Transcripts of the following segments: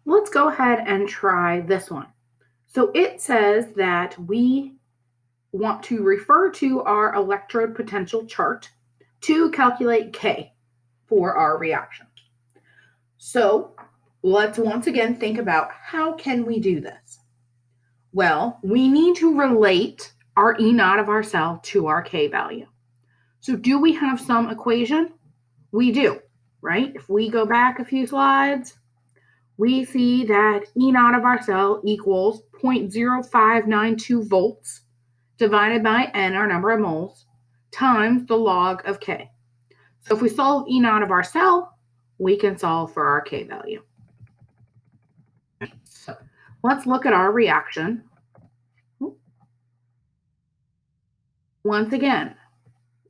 let's go ahead and try this one. So it says that we want to refer to our electrode potential chart to calculate K for our reaction. So let's once again think about how can we do this? Well, we need to relate our E naught of our cell to our K value. So do we have some equation? We do, right? If we go back a few slides, we see that E naught of our cell equals 0.0592 volts divided by N, our number of moles, times the log of K. So if we solve E naught of our cell, we can solve for our K value. So let's look at our reaction. Once again,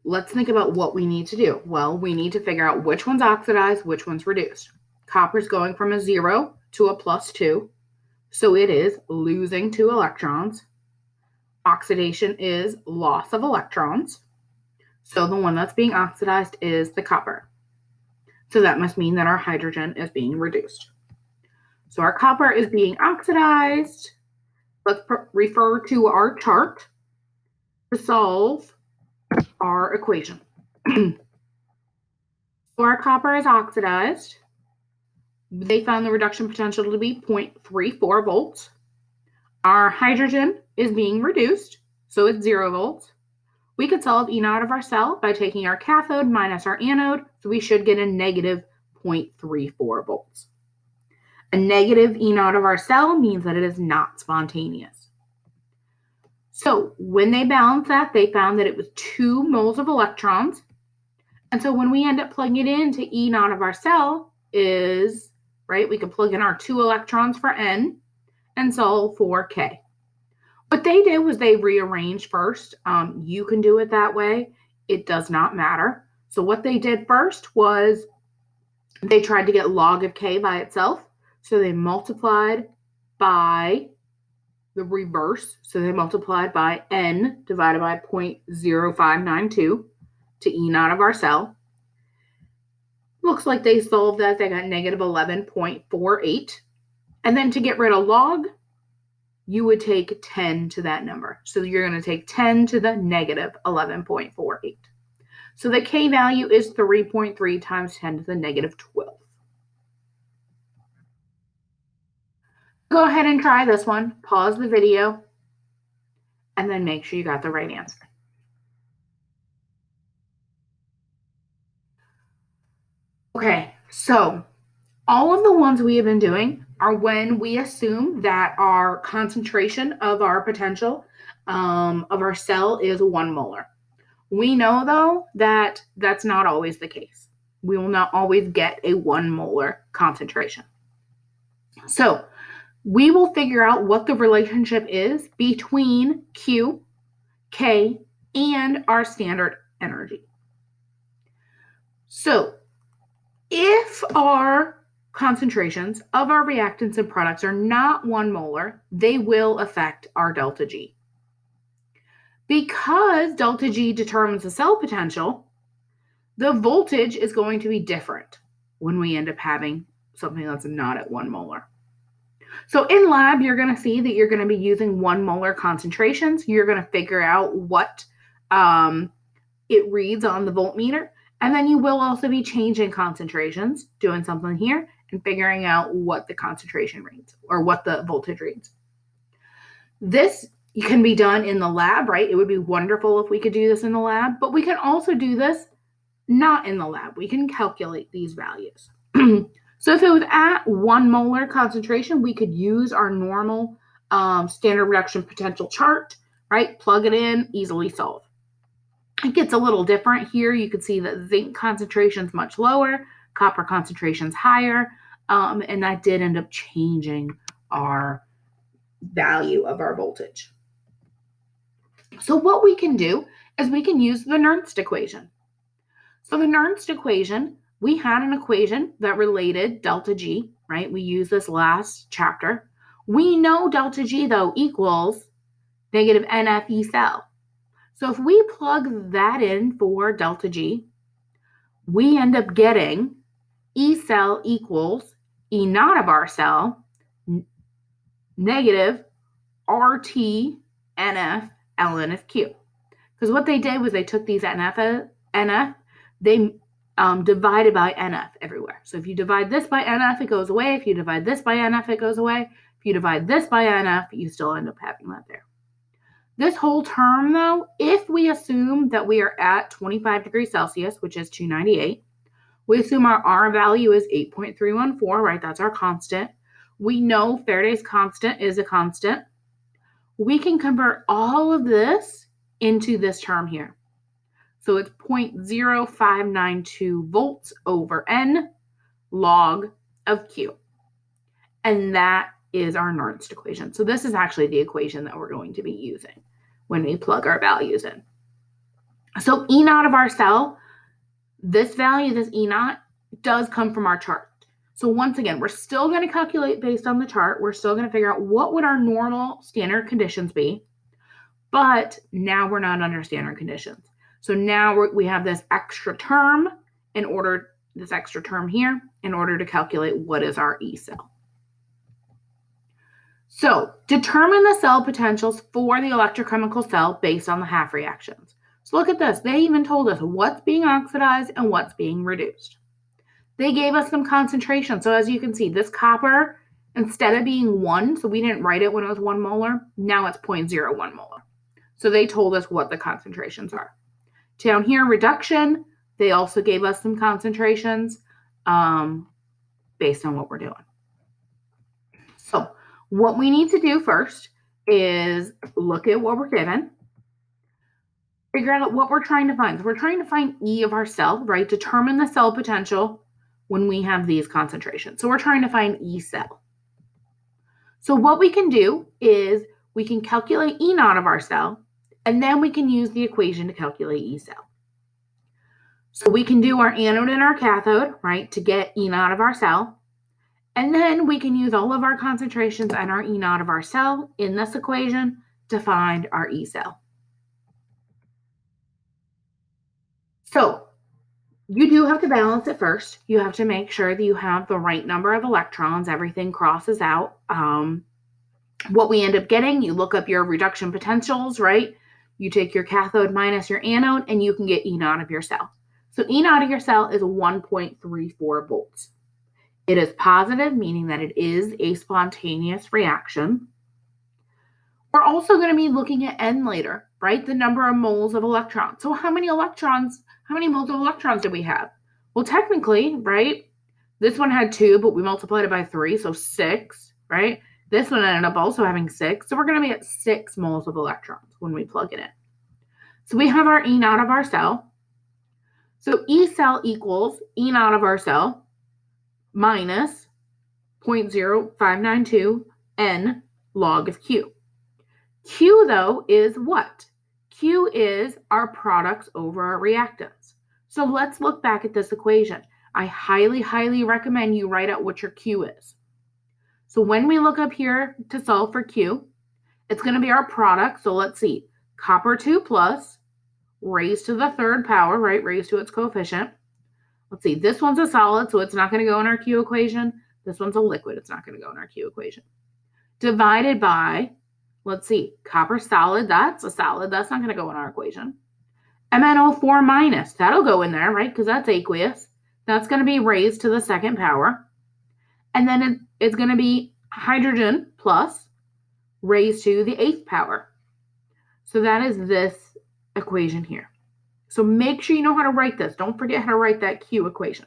let's think about what we need to do. Well, we need to figure out which one's oxidized, which one's reduced. Copper's going from a 0 to a +2, so it is losing 2 electrons. Oxidation is loss of electrons, so the one that's being oxidized is the copper. So that must mean that our hydrogen is being reduced. So our copper is being oxidized. Let's refer to our chart to solve our equation. So our copper is oxidized. They found the reduction potential to be 0.34 volts. Our hydrogen is being reduced, so it's 0 volts. We could solve E naught of our cell by taking our cathode minus our anode, so we should get a negative 0.34 volts. A negative E naught of our cell means that it is not spontaneous. So when they balanced that, they found that it was 2 moles of electrons. And so when we end up plugging it into E naught of our cell is, right, we can plug in our 2 electrons for N and solve for K. What they did was they rearranged first. You can do it that way. It does not matter. So what they did first was they tried to get log of K by itself. So they multiplied by the reverse. So they multiplied by N divided by 0.0592 to E naught of our cell. Looks like they solved that. They got negative 11.48. And then to get rid of log, you would take 10 to that number. So you're going to take 10 to the negative 11.48. So the K value is 3.3 times 10 to the negative 12. Go ahead and try this one. Pause the video and then make sure you got the right answer. Okay, so all of the ones we have been doing are when we assume that our concentration of our potential of our cell is 1 molar. We know, though, that that's not always the case. We will not always get a 1 molar concentration. So we will figure out what the relationship is between Q, K, and our standard energy. So if our concentrations of our reactants and products are not 1 molar, they will affect our delta G. Because delta G determines the cell potential, the voltage is going to be different when we end up having something that's not at 1 molar. So in lab, you're going to see that you're going to be using 1 molar concentrations. You're going to figure out what it reads on the voltmeter. And then you will also be changing concentrations, doing something here, and figuring out what the concentration reads or what the voltage reads. This can be done in the lab, right? It would be wonderful if we could do this in the lab, but we can also do this not in the lab. We can calculate these values. So if it was at 1 molar concentration, we could use our normal standard reduction potential chart, right? Plug it in, easily solve. It gets a little different here. You can see that zinc concentration is much lower, copper concentration is higher, and that did end up changing our value of our voltage. So what we can do is we can use the Nernst equation. So the Nernst equation, we had an equation that related delta G, right? We used this last chapter. We know delta G, though, equals negative NF E cell. So if we plug that in for delta G, we end up getting E cell equals E naught of our cell negative RT NF ln of Q. Because what they did was they took these NF, they divided by NF everywhere. So if you divide this by NF, it goes away. If you divide this by NF, it goes away. If you divide this by NF, you still end up having that there. This whole term, though, if we assume that we are at 25 degrees Celsius, which is 298, we assume our R value is 8.314, right? That's our constant. We know Faraday's constant is a constant. We can convert all of this into this term here. So it's 0.0592 volts over N log of Q. And that is our Nernst equation. So this is actually the equation that we're going to be using when we plug our values in. So E naught of our cell, this value, this E naught, does come from our chart. So once again, we're still going to calculate based on the chart. We're still going to figure out what would our normal standard conditions be. But now we're not under standard conditions. So now we have this extra term here in order to calculate what is our E cell. So determine the cell potentials for the electrochemical cell based on the half reactions. So look at this. They even told us what's being oxidized and what's being reduced. They gave us some concentration. So as you can see, this copper, instead of being 1, so we didn't write it when it was 1 molar, now it's 0.01 molar. So they told us what the concentrations are. Down here, reduction, they also gave us some concentrations based on what we're doing. So what we need to do first is look at what we're given, figure out what we're trying to find. So we're trying to find E of our cell, right? Determine the cell potential when we have these concentrations. So we're trying to find E cell. So what we can do is we can calculate E naught of our cell, and then we can use the equation to calculate E cell. So we can do our anode and our cathode, right, to get E naught of our cell. And then we can use all of our concentrations and our E naught of our cell in this equation to find our E cell. So you do have to balance it first. You have to make sure that you have the right number of electrons. Everything crosses out. What we end up getting, you look up your reduction potentials, right? You take your cathode minus your anode, and you can get E naught of your cell. So E naught of your cell is 1.34 volts. It is positive, meaning that it is a spontaneous reaction. We're also going to be looking at N later, right? The number of moles of electrons. So how many moles of electrons do we have? Well, technically, right, this one had 2, but we multiplied it by 3, so 6, right? This one ended up also having 6, so we're going to be at 6 moles of electrons when we plug it in. So we have our E naught of our cell. So E cell equals E naught of our cell minus 0.0592 N log of Q. Q, though, is what? Q is our products over our reactants. So let's look back at this equation. I highly, highly recommend you write out what your Q is. So when we look up here to solve for Q, it's going to be our product. So let's see. Copper 2 plus raised to the third power, right? Raised to its coefficient. Let's see. This one's a solid, so it's not going to go in our Q equation. This one's a liquid. It's not going to go in our Q equation. Divided by, let's see, copper solid. That's a solid. That's not going to go in our equation. MnO4 minus. That'll go in there, right? Because that's aqueous. That's going to be raised to the second power. And then it's going to be hydrogen plus raised to the 8th power. So that is this equation here. So make sure you know how to write this. Don't forget how to write that Q equation.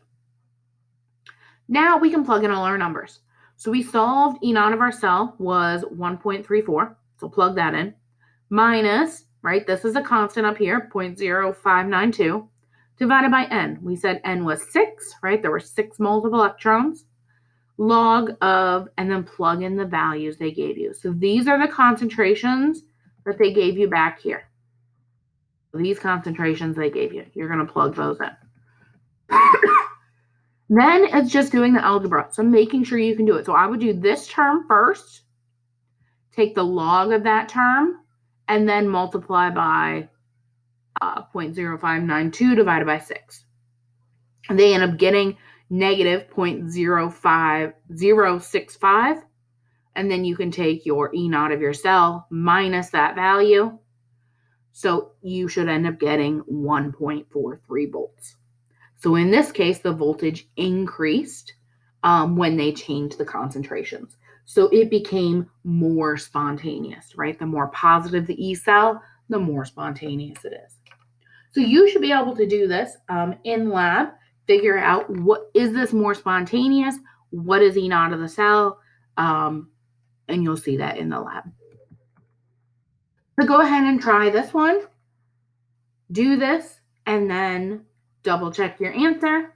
Now we can plug in all our numbers. So we solved E naught of our cell was 1.34. So plug that in. Minus, right, this is a constant up here, 0.0592, divided by N. We said N was 6, right? There were 6 moles of electrons. Log of, and then plug in the values they gave you. So these are the concentrations that they gave you back here. These concentrations they gave you. You're going to plug those in. Then it's just doing the algebra. So making sure you can do it. So I would do this term first, take the log of that term, and then multiply by 0.0592 divided by 6. And they end up getting negative 0.05065 and then you can take your E naught of your cell minus that value. So you should end up getting 1.43 volts. So in this case, the voltage increased when they changed the concentrations. So it became more spontaneous, right? The more positive the E cell, the more spontaneous it is. So you should be able to do this in lab, figure out what is this more spontaneous, what is E naught of the cell, and you'll see that in the lab. So go ahead and try this one, do this, and then double check your answer